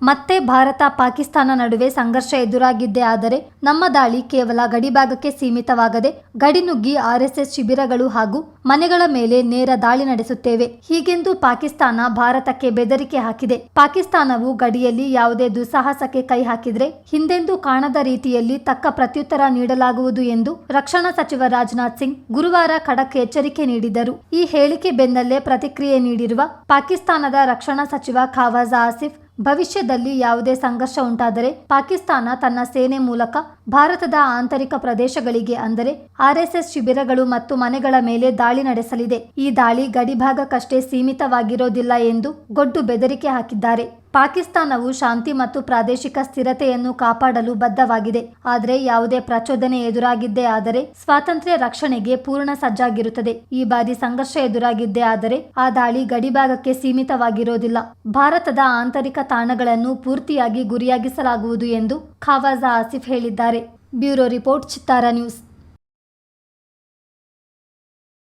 ಮತ್ತೆ ಭಾರತ ಪಾಕಿಸ್ತಾನ ನಡುವೆ ಸಂಘರ್ಷ ಎದುರಾಗಿದ್ದೇ ಆದರೆ ನಮ್ಮ ದಾಳಿ ಕೇವಲ ಗಡಿಭಾಗಕ್ಕೆ ಸೀಮಿತವಾಗದೆ ಗಡಿ ನುಗ್ಗಿ ಆರ್ಎಸ್ಎಸ್ ಶಿಬಿರಗಳು ಹಾಗೂ ಮನೆಗಳ ಮೇಲೆ ನೇರ ದಾಳಿ ನಡೆಸುತ್ತೇವೆ ಹೀಗೆಂದು ಪಾಕಿಸ್ತಾನ ಭಾರತಕ್ಕೆ ಬೆದರಿಕೆ ಹಾಕಿದೆ. ಪಾಕಿಸ್ತಾನವು ಗಡಿಯಲ್ಲಿ ಯಾವುದೇ ದುಸ್ಸಾಹಸಕ್ಕೆ ಕೈ ಹಾಕಿದ್ರೆ ಹಿಂದೆಂದೂ ಕಾಣದ ರೀತಿಯಲ್ಲಿ ತಕ್ಕ ಪ್ರತ್ಯುತ್ತರ ನೀಡಲಾಗುವುದು ಎಂದು ರಕ್ಷಣಾ ಸಚಿವ ರಾಜನಾಥ್ ಸಿಂಗ್ ಗುರುವಾರ ಖಡಕ್ ಎಚ್ಚರಿಕೆ ನೀಡಿದರು. ಈ ಹೇಳಿಕೆ ಬೆನ್ನಲ್ಲೇ ಪ್ರತಿಕ್ರಿಯೆ ನೀಡಿರುವ ಪಾಕಿಸ್ತಾನದ ರಕ್ಷಣಾ ಸಚಿವ ಖವಾಜಾ ಆಸಿಫ್, ಭವಿಷ್ಯದಲ್ಲಿ ಯಾವುದೇ ಸಂಘರ್ಷ ಉಂಟಾದರೆ ಪಾಕಿಸ್ತಾನ ತನ್ನ ಸೇನೆ ಮೂಲಕ ಭಾರತದ ಆಂತರಿಕ ಪ್ರದೇಶಗಳಿಗೆ ಅಂದರೆ ಆರ್ಎಸ್ಎಸ್ ಶಿಬಿರಗಳು ಮತ್ತು ಮನೆಗಳ ಮೇಲೆ ದಾಳಿ ನಡೆಸಲಿದೆ. ಈ ದಾಳಿ ಗಡಿಭಾಗಕ್ಕಷ್ಟೇ ಸೀಮಿತವಾಗಿರೋದಿಲ್ಲ ಎಂದು ಗೊಡ್ಡು ಬೆದರಿಕೆ ಹಾಕಿದ್ದಾರೆ. ಪಾಕಿಸ್ತಾನವು ಶಾಂತಿ ಮತ್ತು ಪ್ರಾದೇಶಿಕ ಸ್ಥಿರತೆಯನ್ನು ಕಾಪಾಡಲು ಬದ್ಧವಾಗಿದೆ. ಆದರೆ ಯಾವುದೇ ಪ್ರಚೋದನೆ ಎದುರಾಗಿದ್ದೇ ಆದರೆ ಸ್ವಾತಂತ್ರ್ಯ ರಕ್ಷಣೆಗೆ ಪೂರ್ಣ ಸಜ್ಜಾಗಿರುತ್ತದೆ. ಈ ಬಾರಿ ಸಂಘರ್ಷ ಎದುರಾಗಿದ್ದೇ ಆದರೆ ಆ ದಾಳಿ ಗಡಿಭಾಗಕ್ಕೆ ಸೀಮಿತವಾಗಿರೋದಿಲ್ಲ. ಭಾರತದ ಆಂತರಿಕ ತಾಣಗಳನ್ನು ಪೂರ್ತಿಯಾಗಿ ಗುರಿಯಾಗಿಸಲಾಗುವುದು ಎಂದು ಖವಾಜಾ ಆಸಿಫ್ ಹೇಳಿದ್ದಾರೆ. ಬ್ಯೂರೋ ರಿಪೋರ್ಟ್, ಚಿತ್ತಾರ ನ್ಯೂಸ್.